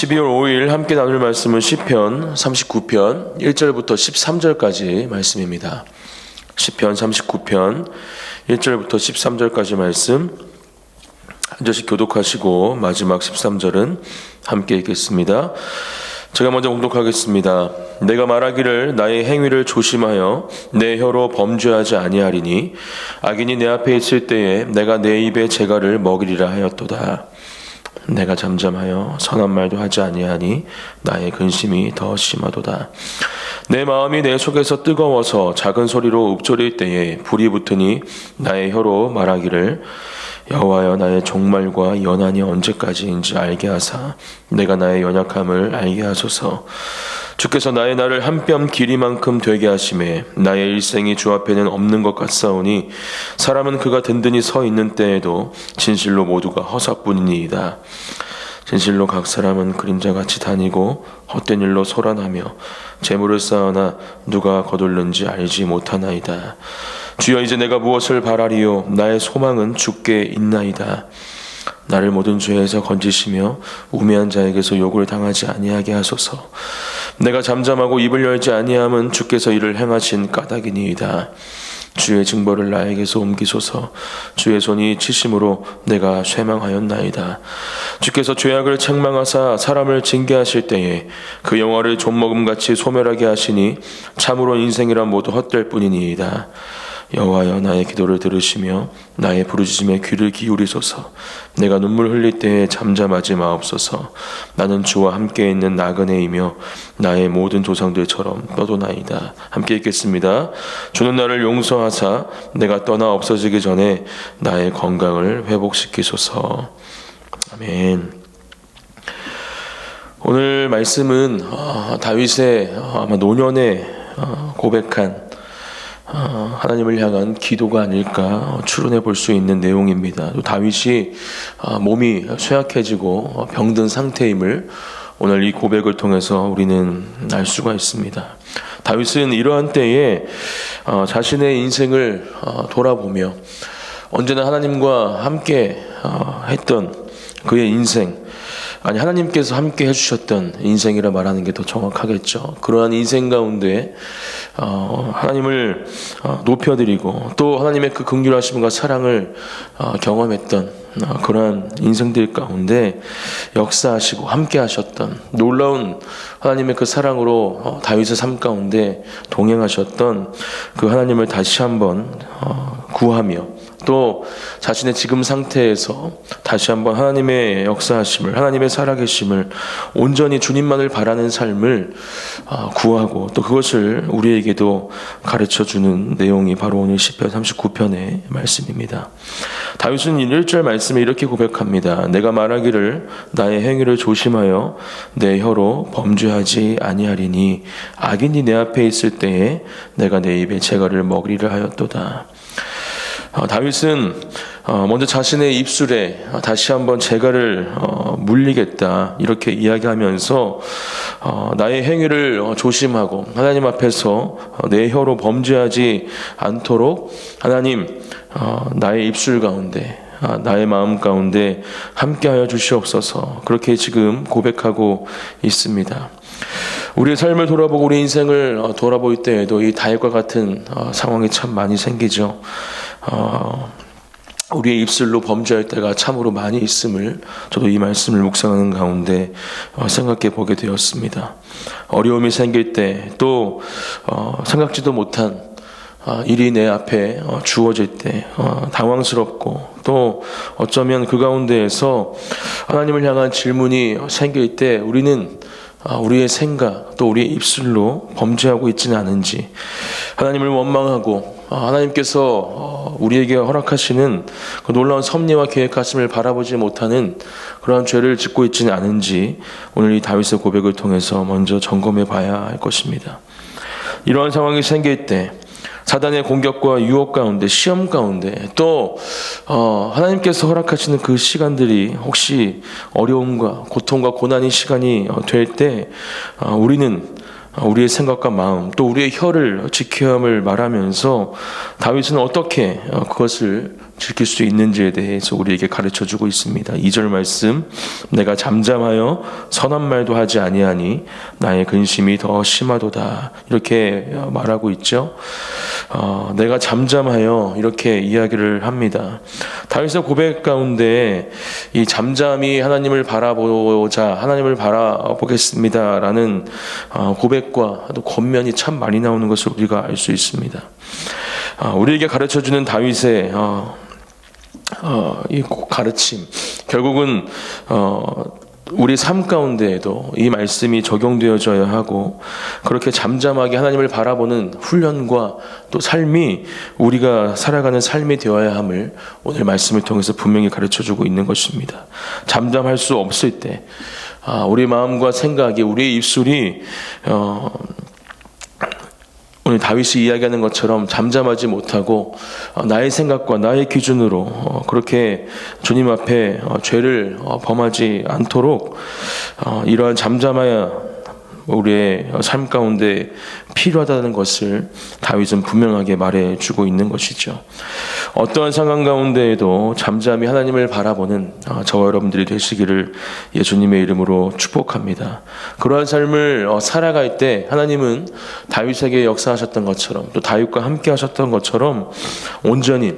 12월 5일 함께 나눌 말씀은 시편 39편 1절부터 13절까지 말씀입니다. 시편 39편 1절부터 13절까지 말씀 한 절씩 교독하시고 마지막 13절은 함께 읽겠습니다. 제가 먼저 봉독하겠습니다. 내가 말하기를 나의 행위를 조심하여 내 혀로 범죄하지 아니하리니 악인이 내 앞에 있을 때에 내가 내 입에 재갈을 먹이리라 하였도다. 내가 잠잠하여 선한 말도 하지 아니하니 나의 근심이 더 심하도다. 내 마음이 내 속에서 뜨거워서 작은 소리로 읊조릴 때에 불이 붙으니 나의 혀로 말하기를 여호와여 나의 종말과 연한이 언제까지인지 알게 하사 내가 나의 연약함을 알게 하소서. 주께서 나의 날을 한 뼘 길이만큼 되게 하심에 나의 일생이 주 앞에는 없는 것 같사오니 사람은 그가 든든히 서 있는 때에도 진실로 모두가 허사뿐이니이다. 진실로 각 사람은 그림자같이 다니고 헛된 일로 소란하며 재물을 쌓으나 누가 거둘는지 알지 못하나이다. 주여 이제 내가 무엇을 바라리요 나의 소망은 주께 있나이다. 나를 모든 죄에서 건지시며 우매한 자에게서 욕을 당하지 아니하게 하소서. 내가 잠잠하고 입을 열지 아니함은 주께서 이를 행하신 까닭이니이다. 주의 징벌을 나에게서 옮기소서. 주의 손이 치심으로 내가 쇠망하였나이다. 주께서 죄악을 책망하사 사람을 징계하실 때에 그 영화를 좀먹음같이 소멸하게 하시니 참으로 인생이란 모두 헛될 뿐이니이다. 여호와여 나의 기도를 들으시며 나의 부르짖음에 귀를 기울이소서. 내가 눈물 흘릴 때에 잠잠하지 마옵소서. 나는 주와 함께 있는 나그네이며 나의 모든 조상들처럼 떠도나이다. 함께 읽겠습니다. 주는 나를 용서하사 내가 떠나 없어지기 전에 나의 건강을 회복시키소서. 아멘. 오늘 말씀은 다윗의 아마 노년에 고백한 하나님을 향한 기도가 아닐까 추론해 볼 수 있는 내용입니다. 또 다윗이 몸이 쇠약해지고 병든 상태임을 오늘 이 고백을 통해서 우리는 알 수가 있습니다. 다윗은 이러한 때에 자신의 인생을 돌아보며 언제나 하나님과 함께 했던 그의 인생, 하나님께서 함께 해주셨던 인생이라 말하는 게 더 정확하겠죠. 그러한 인생 가운데 하나님을 높여드리고 또 하나님의 그 긍휼하심과 사랑을 경험했던 그러한 인생들 가운데 역사하시고 함께 하셨던 놀라운 하나님의 그 사랑으로 다윗의 삶 가운데 동행하셨던 그 하나님을 다시 한번 구하며 또 자신의 지금 상태에서 다시 한번 하나님의 역사하심을, 하나님의 살아계심을 온전히 주님만을 바라는 삶을 구하고 또 그것을 우리에게도 가르쳐주는 내용이 바로 오늘 시편 39편의 말씀입니다. 다윗은 1절 말씀에 이렇게 고백합니다. 내가 말하기를 나의 행위를 조심하여 내 혀로 범죄하지 아니하리니 악인이 내 앞에 있을 때에 내가 내 입에 재갈을 먹이리라 하였도다. 다윗은 먼저 자신의 입술에 다시 한번 재갈을 물리겠다 이렇게 이야기하면서 나의 행위를 조심하고 하나님 앞에서 내 혀로 범죄하지 않도록 하나님 나의 입술 가운데 나의 마음 가운데 함께하여 주시옵소서. 그렇게 지금 고백하고 있습니다. 우리의 삶을 돌아보고 우리 인생을 돌아볼 때에도 이 다윗과 같은 상황이 참 많이 생기죠. 우리의 입술로 범죄할 때가 참으로 많이 있음을 저도 이 말씀을 묵상하는 가운데 생각해 보게 되었습니다. 어려움이 생길 때 또 생각지도 못한 일이 내 앞에 주어질 때 당황스럽고 또 어쩌면 그 가운데에서 하나님을 향한 질문이 생길 때 우리는 우리의 생각 또 우리의 입술로 범죄하고 있지는 않은지 하나님을 원망하고 하나님께서 우리에게 허락하시는 그 놀라운 섭리와 계획하심을 바라보지 못하는 그러한 죄를 짓고 있지는 않은지 오늘 이 다윗의 고백을 통해서 먼저 점검해 봐야 할 것입니다. 이러한 상황이 생길 때 사단의 공격과 유혹 가운데 시험 가운데 또 하나님께서 허락하시는 그 시간들이 혹시 어려움과 고통과 고난의 시간이 될 때 우리는 우리의 생각과 마음 또 우리의 혀를 지켜야 함을 말하면서 다윗은 어떻게 그것을 지킬 수 있는지에 대해서 우리에게 가르쳐주고 있습니다. 2절 말씀, 내가 잠잠하여 선한 말도 하지 아니하니 나의 근심이 더 심하도다, 이렇게 말하고 있죠. 내가 잠잠하여, 이렇게 이야기를 합니다. 다윗의 고백 가운데 이 잠잠히 하나님을 바라보자, 하나님을 바라보겠습니다라는 고백과 또 권면이 참 많이 나오는 것을 우리가 알 수 있습니다. 우리에게 가르쳐주는 다윗의 이 가르침, 결국은 우리 삶 가운데에도 이 말씀이 적용되어져야 하고, 그렇게 잠잠하게 하나님을 바라보는 훈련과 또 삶이 우리가 살아가는 삶이 되어야 함을 오늘 말씀을 통해서 분명히 가르쳐주고 있는 것입니다. 잠잠할 수 없을 때 우리 마음과 생각이, 우리의 입술이 오늘 다윗이 이야기하는 것처럼 잠잠하지 못하고 나의 생각과 나의 기준으로 그렇게 주님 앞에 죄를 범하지 않도록 이러한 잠잠해야 우리의 삶 가운데 필요하다는 것을 다윗은 분명하게 말해주고 있는 것이죠. 어떠한 상황 가운데에도 잠잠히 하나님을 바라보는 저와 여러분들이 되시기를 예수님의 이름으로 축복합니다. 그러한 삶을 살아갈 때 하나님은 다윗에게 역사하셨던 것처럼, 또 다윗과 함께 하셨던 것처럼 온전히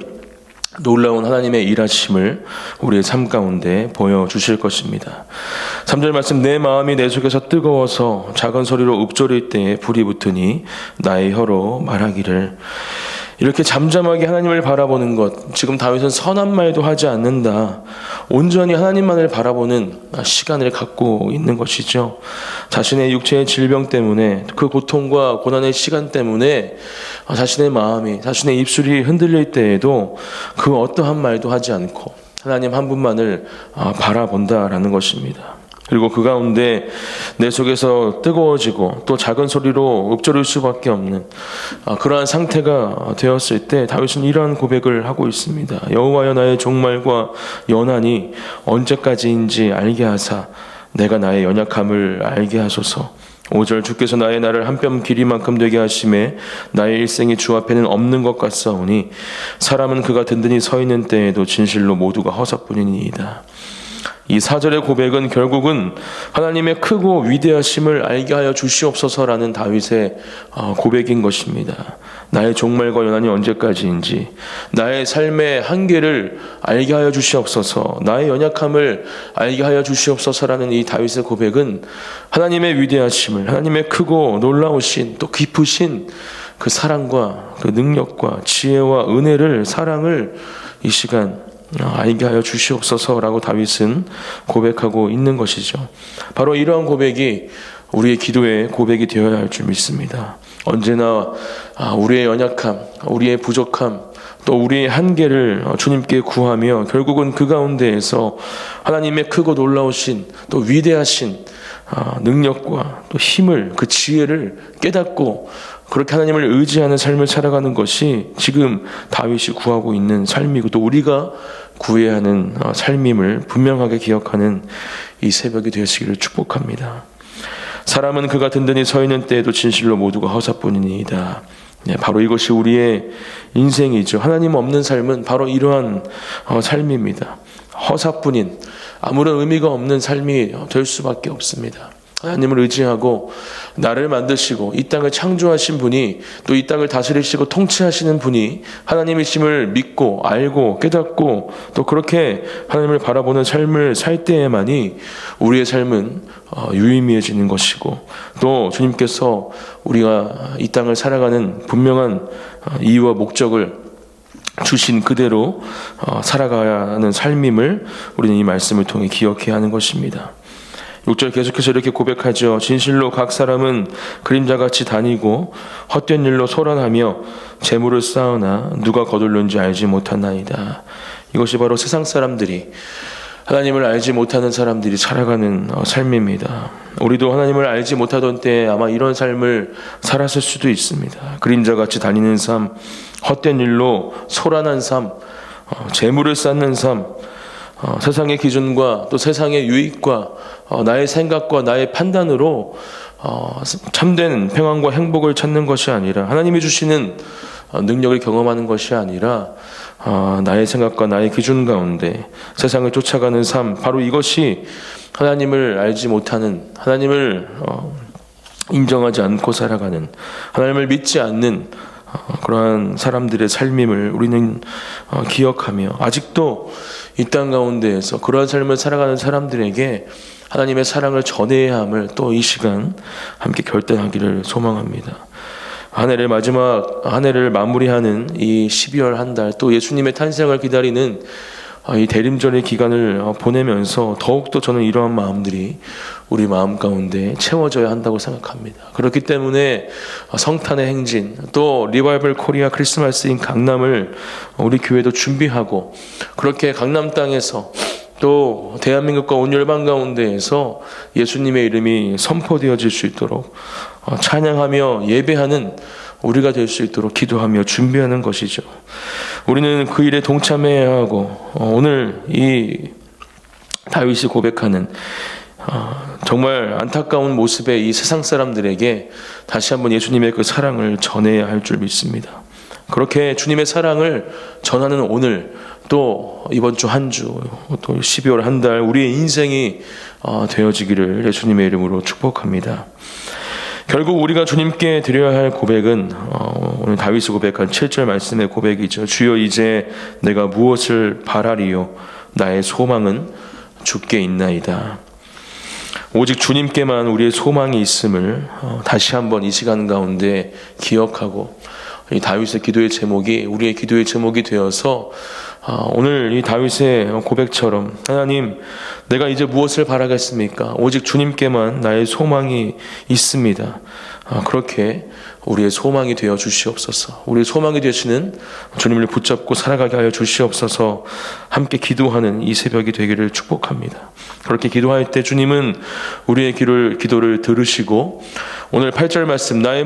놀라운 하나님의 일하심을 우리의 삶 가운데 보여주실 것입니다. 3절 말씀, 내 마음이 내 속에서 뜨거워서 작은 소리로 읊조릴 때에 불이 붙으니 나의 혀로 말하기를. 이렇게 잠잠하게 하나님을 바라보는 것, 지금 다윗은 선한 말도 하지 않는다, 온전히 하나님만을 바라보는 시간을 갖고 있는 것이죠. 자신의 육체의 질병 때문에, 그 고통과 고난의 시간 때문에 자신의 마음이, 자신의 입술이 흔들릴 때에도 그 어떠한 말도 하지 않고 하나님 한 분만을 바라본다라는 것입니다. 그리고 그 가운데 내 속에서 뜨거워지고 또 작은 소리로 읊조릴 수밖에 없는 그러한 상태가 되었을 때 다윗은 이러한 고백을 하고 있습니다. 여호와여, 나의 종말과 연한이 언제까지인지 알게 하사 내가 나의 연약함을 알게 하소서. 5절, 주께서 나의 날을 한 뼘 길이만큼 되게 하심에 나의 일생이 주 앞에는 없는 것 같사오니 사람은 그가 든든히 서 있는 때에도 진실로 모두가 허사뿐이니이다. 이 4절의 고백은 결국은 하나님의 크고 위대하심을 알게 하여 주시옵소서라는 다윗의 고백인 것입니다. 나의 종말과 연한이 언제까지인지, 나의 삶의 한계를 알게 하여 주시옵소서, 나의 연약함을 알게 하여 주시옵소서라는 이 다윗의 고백은 하나님의 위대하심을, 하나님의 크고 놀라우신 또 깊으신 그 사랑과 그 능력과 지혜와 은혜를, 사랑을 이 시간 알게 하여 주시옵소서라고 다윗은 고백하고 있는 것이죠. 바로 이러한 고백이 우리의 기도의 고백이 되어야 할 줄 믿습니다. 언제나 우리의 연약함, 우리의 부족함, 또 우리의 한계를 주님께 구하며 결국은 그 가운데에서 하나님의 크고 놀라우신 또 위대하신 능력과 또 힘을, 그 지혜를 깨닫고 그렇게 하나님을 의지하는 삶을 살아가는 것이 지금 다윗이 구하고 있는 삶이고 또 우리가 구해야 하는 삶임을 분명하게 기억하는 이 새벽이 되시기를 축복합니다. 사람은 그가 든든히 서 있는 때에도 진실로 모두가 허사뿐이니이다. 바로 이것이 우리의 인생이죠. 하나님 없는 삶은 바로 이러한 삶입니다. 허사뿐인, 아무런 의미가 없는 삶이 될 수밖에 없습니다. 하나님을 의지하고 나를 만드시고 이 땅을 창조하신 분이, 또 이 땅을 다스리시고 통치하시는 분이 하나님이심을 믿고 알고 깨닫고 또 그렇게 하나님을 바라보는 삶을 살 때에만이 우리의 삶은 유의미해지는 것이고, 또 주님께서 우리가 이 땅을 살아가는 분명한 이유와 목적을 주신 그대로 살아가야 하는 삶임을 우리는 이 말씀을 통해 기억해야 하는 것입니다. 6절 계속해서 이렇게 고백하죠. 진실로 각 사람은 그림자같이 다니고 헛된 일로 소란하며 재물을 쌓으나 누가 거둘는지 알지 못하나이다. 이것이 바로 세상 사람들이, 하나님을 알지 못하는 사람들이 살아가는 삶입니다. 우리도 하나님을 알지 못하던 때에 아마 이런 삶을 살았을 수도 있습니다. 그림자같이 다니는 삶, 헛된 일로 소란한 삶, 재물을 쌓는 삶, 세상의 기준과 또 세상의 유익과 나의 생각과 나의 판단으로 참된 평안과 행복을 찾는 것이 아니라 하나님이 주시는 능력을 경험하는 것이 아니라 나의 생각과 나의 기준 가운데 세상을 쫓아가는 삶, 바로 이것이 하나님을 알지 못하는, 하나님을 인정하지 않고 살아가는, 하나님을 믿지 않는 그러한 사람들의 삶임을 우리는 기억하며, 아직도 이 땅 가운데에서 그러한 삶을 살아가는 사람들에게 하나님의 사랑을 전해야 함을 또 이 시간 함께 결단하기를 소망합니다. 한 해를 한 해를 마무리하는 이 12월 한 달, 또 예수님의 탄생을 기다리는 이 대림절의 기간을 보내면서 더욱더 저는 이러한 마음들이 우리 마음 가운데 채워져야 한다고 생각합니다. 그렇기 때문에 성탄의 행진, 또 리바이벌 코리아 크리스마스인 강남을 우리 교회도 준비하고, 그렇게 강남 땅에서 또 대한민국과 온 열방 가운데에서 예수님의 이름이 선포되어질 수 있도록 찬양하며 예배하는 우리가 될 수 있도록 기도하며 준비하는 것이죠. 우리는 그 일에 동참해야 하고, 오늘 이 다윗이 고백하는 정말 안타까운 모습의 이 세상 사람들에게 다시 한번 예수님의 그 사랑을 전해야 할 줄 믿습니다. 그렇게 주님의 사랑을 전하는 오늘, 또 이번 주 한 주, 또 12월 한 달 우리의 인생이 되어지기를 예수님의 이름으로 축복합니다. 결국 우리가 주님께 드려야 할 고백은 오늘 다윗이 고백한 7절 말씀의 고백이죠. 주여 이제 내가 무엇을 바라리요? 나의 소망은 주께 있나이다. 오직 주님께만 우리의 소망이 있음을 다시 한번 이 시간 가운데 기억하고, 이 다윗의 기도의 제목이 우리의 기도의 제목이 되어서 오늘 이 다윗의 고백처럼, 하나님 내가 이제 무엇을 바라겠습니까? 오직 주님께만 나의 소망이 있습니다. 그렇게 우리의 소망이 되어 주시옵소서. 우리의 소망이 되시는 주님을 붙잡고 살아가게 하여 주시옵소서. 함께 기도하는 이 새벽이 되기를 축복합니다. 그렇게 기도할 때 주님은 우리의 기도를 들으시고, 오늘 8절 말씀, 나를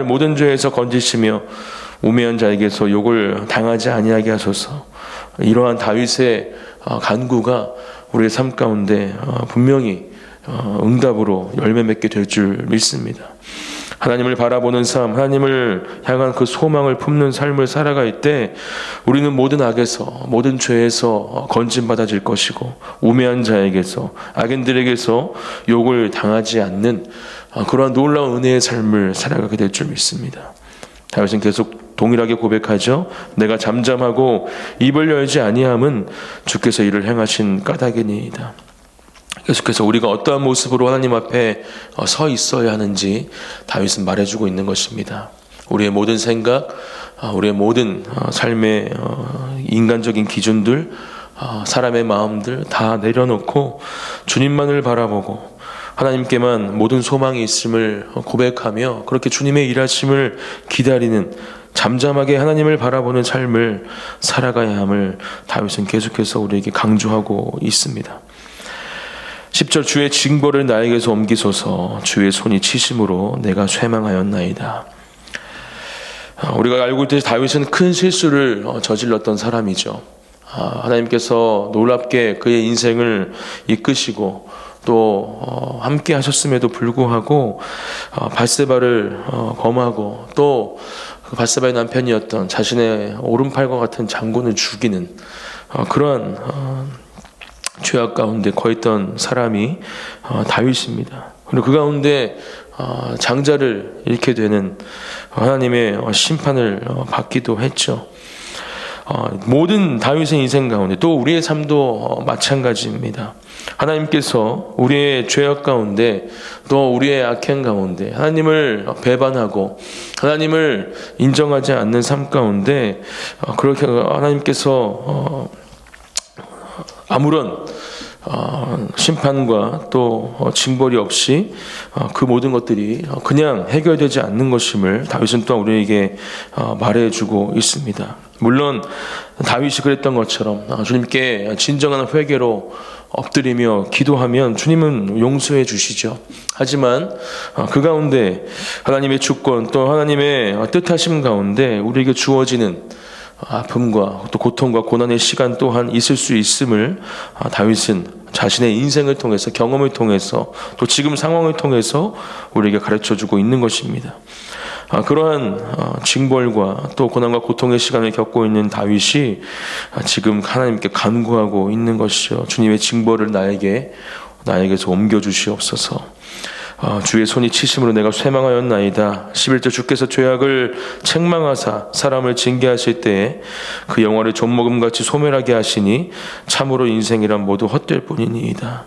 모든 죄에서 건지시며 우매한 자에게서 욕을 당하지 아니하게 하소서. 이러한 다윗의 간구가 우리의 삶 가운데 분명히 응답으로 열매 맺게 될 줄 믿습니다. 하나님을 바라보는 삶, 하나님을 향한 그 소망을 품는 삶을 살아갈 때 우리는 모든 악에서, 모든 죄에서 건진받아질 것이고, 우매한 자에게서, 악인들에게서 욕을 당하지 않는 그러한 놀라운 은혜의 삶을 살아가게 될 줄 믿습니다. 다윗은 계속 동일하게 고백하죠. 내가 잠잠하고 입을 열지 아니함은 주께서 이를 행하신 까닭이니이다. 계속해서 우리가 어떠한 모습으로 하나님 앞에 서 있어야 하는지 다윗은 말해주고 있는 것입니다. 우리의 모든 생각, 우리의 모든 삶의 인간적인 기준들, 사람의 마음들 다 내려놓고 주님만을 바라보고 하나님께만 모든 소망이 있음을 고백하며, 그렇게 주님의 일하심을 기다리는, 잠잠하게 하나님을 바라보는 삶을 살아가야 함을 다윗은 계속해서 우리에게 강조하고 있습니다. 10절, 주의 징벌을 나에게서 옮기소서. 주의 손이 치심으로 내가 쇠망하였나이다. 우리가 알고 있듯이 다윗은 큰 실수를 저질렀던 사람이죠. 하나님께서 놀랍게 그의 인생을 이끄시고 또 함께 하셨음에도 불구하고 밧세바를 범하고, 또 그 밧세바의 남편이었던 자신의 오른팔과 같은 장군을 죽이는 그러한 죄악 가운데 거했던 사람이 다윗입니다. 그리고 그 가운데 장자를 잃게 되는 하나님의 심판을 받기도 했죠. 모든 다윗의 인생 가운데, 또 우리의 삶도 마찬가지입니다. 하나님께서 우리의 죄악 가운데, 또 우리의 악행 가운데 하나님을 배반하고 하나님을 인정하지 않는 삶 가운데, 그렇게 하나님께서 아무런 심판과 또 징벌이 없이 그 모든 것들이 그냥 해결되지 않는 것임을 다윗은 또한 우리에게 말해주고 있습니다. 물론 다윗이 그랬던 것처럼 주님께 진정한 회개로 엎드리며 기도하면 주님은 용서해 주시죠. 하지만 그 가운데 하나님의 주권, 또 하나님의 뜻하심 가운데 우리에게 주어지는 아픔과 또 고통과 고난의 시간 또한 있을 수 있음을 다윗은 자신의 인생을 통해서, 경험을 통해서, 또 지금 상황을 통해서 우리에게 가르쳐주고 있는 것입니다. 그러한 징벌과 또 고난과 고통의 시간을 겪고 있는 다윗이 지금 하나님께 간구하고 있는 것이죠. 주님의 징벌을 나에게서 옮겨주시옵소서. 주의 손이 치심으로 내가 쇠망하였나이다. 11절 주께서 죄악을 책망하사 사람을 징계하실 때에 그 영화를 좀먹음같이 소멸하게 하시니 참으로 인생이란 모두 헛될 뿐이니이다.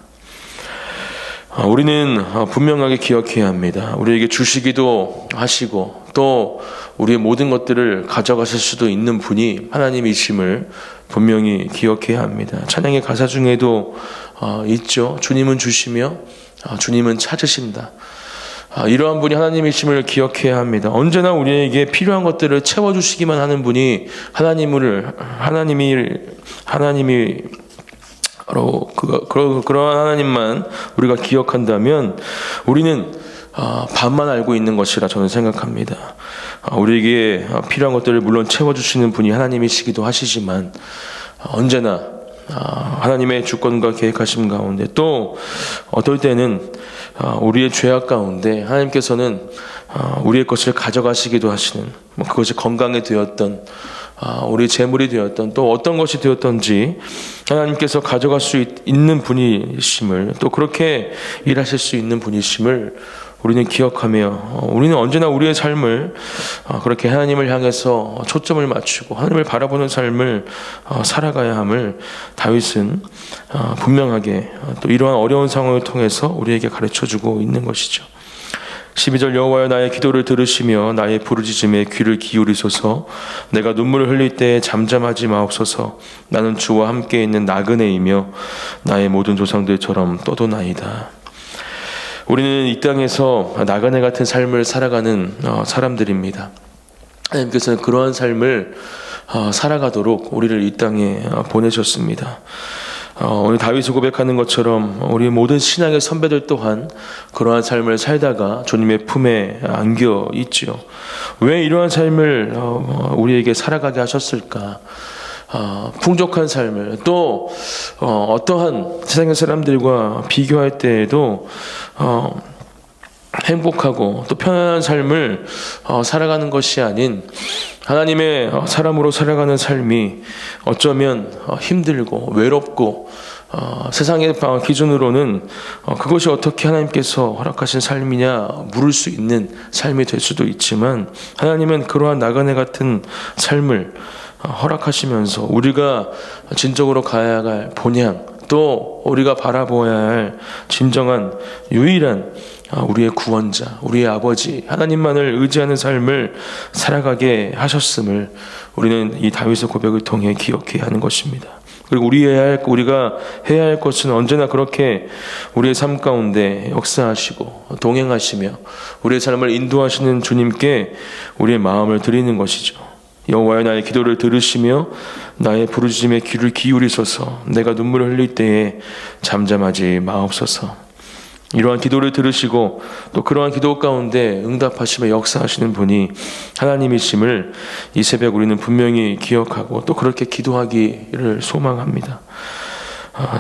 우리는 분명하게 기억해야 합니다. 우리에게 주시기도 하시고 또 우리의 모든 것들을 가져가실 수도 있는 분이 하나님이심을 분명히 기억해야 합니다. 찬양의 가사 중에도 있죠. 주님은 주시며 주님은 찾으신다. 이러한 분이 하나님이심을 기억해야 합니다. 언제나 우리에게 필요한 것들을 채워주시기만 하는 분이 그러한 하나님만 우리가 기억한다면 우리는 반만 알고 있는 것이라 저는 생각합니다. 우리에게 필요한 것들을 물론 채워주시는 분이 하나님이시기도 하시지만 언제나 하나님의 주권과 계획하심 가운데 또 어떨 때는 우리의 죄악 가운데 하나님께서는 우리의 것을 가져가시기도 하시는, 그것이 건강이 되었던 우리 재물이 되었던 또 어떤 것이 되었던지 하나님께서 가져갈 수 있는 분이심을, 또 그렇게 일하실 수 있는 분이심을 우리는 기억하며 우리는 언제나 우리의 삶을 그렇게 하나님을 향해서 초점을 맞추고 하나님을 바라보는 삶을 살아가야 함을 다윗은 분명하게 또 이러한 어려운 상황을 통해서 우리에게 가르쳐주고 있는 것이죠. 12절 여호와여 나의 기도를 들으시며 나의 부르짖음에 귀를 기울이소서. 내가 눈물을 흘릴 때에 잠잠하지 마옵소서. 나는 주와 함께 있는 나그네이며 나의 모든 조상들처럼 떠도나이다. 우리는 이 땅에서 나그네 같은 삶을 살아가는 사람들입니다. 하나님께서는 그러한 삶을 살아가도록 우리를 이 땅에 보내셨습니다. 오늘 다윗이 고백하는 것처럼 우리 모든 신앙의 선배들 또한 그러한 삶을 살다가 주님의 품에 안겨 있지요. 왜 이러한 삶을 우리에게 살아가게 하셨을까? 풍족한 삶을 또 어떠한 세상의 사람들과 비교할 때에도 행복하고 또 편안한 삶을 살아가는 것이 아닌 하나님의 사람으로 살아가는 삶이 어쩌면 힘들고 외롭고 세상의 기준으로는 그것이 어떻게 하나님께서 허락하신 삶이냐 물을 수 있는 삶이 될 수도 있지만 하나님은 그러한 나그네 같은 삶을 허락하시면서 우리가 진정으로 가야 할 본향 또 우리가 바라보아야 할 진정한 유일한 우리의 구원자, 우리의 아버지 하나님만을 의지하는 삶을 살아가게 하셨음을 우리는 이 다윗의 고백을 통해 기억해야 하는 것입니다. 그리고 우리가 해야 할 것은 언제나 그렇게 우리의 삶 가운데 역사하시고 동행하시며 우리의 삶을 인도하시는 주님께 우리의 마음을 드리는 것이죠. 여호와여 나의 기도를 들으시며 나의 부르짖음에 귀를 기울이소서. 내가 눈물을 흘릴 때에 잠잠하지 마옵소서. 이러한 기도를 들으시고 또 그러한 기도 가운데 응답하시며 역사하시는 분이 하나님이심을 이 새벽 우리는 분명히 기억하고 또 그렇게 기도하기를 소망합니다.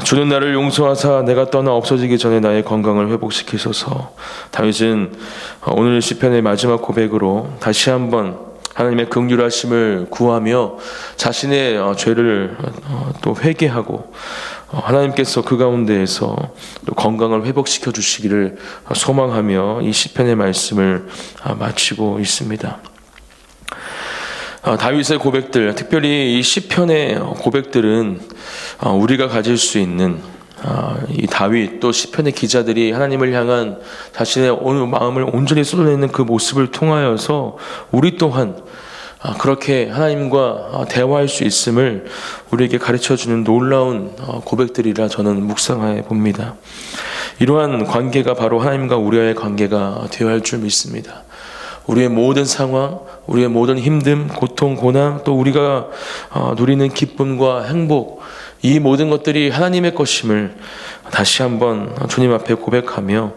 주는 나를 용서하사 내가 떠나 없어지기 전에 나의 건강을 회복시키소서. 다윗은 오늘 시편의 마지막 고백으로 다시 한번 하나님의 긍휼하심을 구하며 자신의 죄를 또 회개하고 하나님께서 그 가운데에서 또 건강을 회복시켜 주시기를 소망하며 이 시편의 말씀을 마치고 있습니다. 다윗의 고백들, 특별히 이 시편의 고백들은 우리가 가질 수 있는 이 다윗 또 시편의 기자들이 하나님을 향한 자신의 마음을 온전히 쏟아내는 그 모습을 통하여서 우리 또한 그렇게 하나님과 대화할 수 있음을 우리에게 가르쳐주는 놀라운 고백들이라 저는 묵상해 봅니다. 이러한 관계가 바로 하나님과 우리와의 관계가 되어야 할 줄 믿습니다. 우리의 모든 상황, 우리의 모든 힘듦, 고통, 고난, 또 우리가 누리는 기쁨과 행복, 이 모든 것들이 하나님의 것임을 다시 한번 주님 앞에 고백하며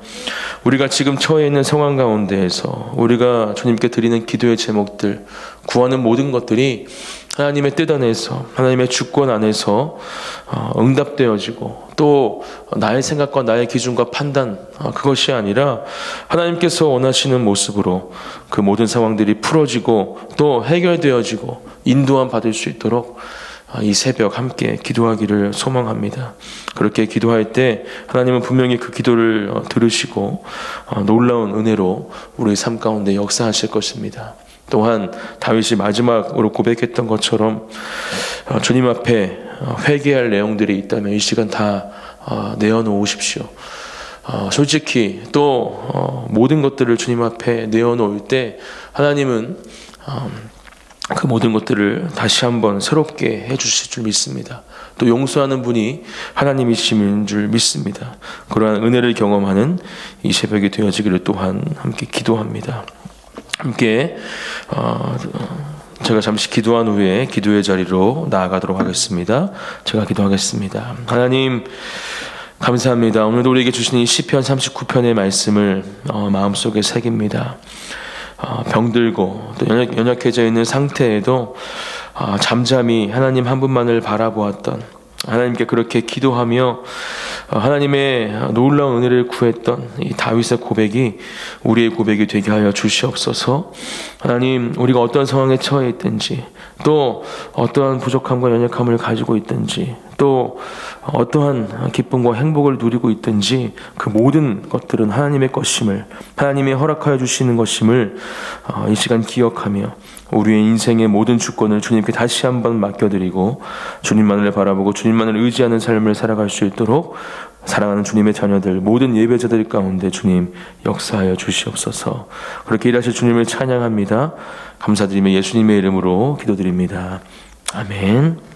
우리가 지금 처해 있는 상황 가운데에서 우리가 주님께 드리는 기도의 제목들, 구하는 모든 것들이 하나님의 뜻 안에서 하나님의 주권 안에서 응답되어지고 또 나의 생각과 나의 기준과 판단, 그것이 아니라 하나님께서 원하시는 모습으로 그 모든 상황들이 풀어지고 또 해결되어지고 인도함 받을 수 있도록 이 새벽 함께 기도하기를 소망합니다. 그렇게 기도할 때 하나님은 분명히 그 기도를 들으시고 놀라운 은혜로 우리의 삶 가운데 역사하실 것입니다. 또한 다윗이 마지막으로 고백했던 것처럼 주님 앞에 회개할 내용들이 있다면 이 시간 다 내어놓으십시오. 솔직히 또 모든 것들을 주님 앞에 내어놓을 때 하나님은 그 모든 것들을 다시 한번 새롭게 해주실 줄 믿습니다. 또 용서하는 분이 하나님이심인 줄 믿습니다. 그러한 은혜를 경험하는 이 새벽이 되어지기를 또한 함께 기도합니다. 함께 제가 잠시 기도한 후에 기도의 자리로 나아가도록 하겠습니다. 제가 기도하겠습니다. 하나님 감사합니다. 오늘도 우리에게 주신 이 시편 39편의 말씀을 마음속에 새깁니다. 병들고 또 연약해져 있는 상태에도 잠잠히 하나님 한 분만을 바라보았던, 하나님께 그렇게 기도하며 하나님의 놀라운 은혜를 구했던 이 다윗의 고백이 우리의 고백이 되게 하여 주시옵소서. 하나님, 우리가 어떤 상황에 처해 있든지, 또 어떠한 부족함과 연약함을 가지고 있든지, 또 어떠한 기쁨과 행복을 누리고 있든지 그 모든 것들은 하나님의 것임을, 하나님이 허락하여 주시는 것임을 이 시간 기억하며 우리의 인생의 모든 주권을 주님께 다시 한번 맡겨드리고 주님만을 바라보고 주님만을 의지하는 삶을 살아갈 수 있도록 사랑하는 주님의 자녀들, 모든 예배자들 가운데 주님 역사하여 주시옵소서. 그렇게 일하실 주님을 찬양합니다. 감사드리며 예수님의 이름으로 기도드립니다. 아멘.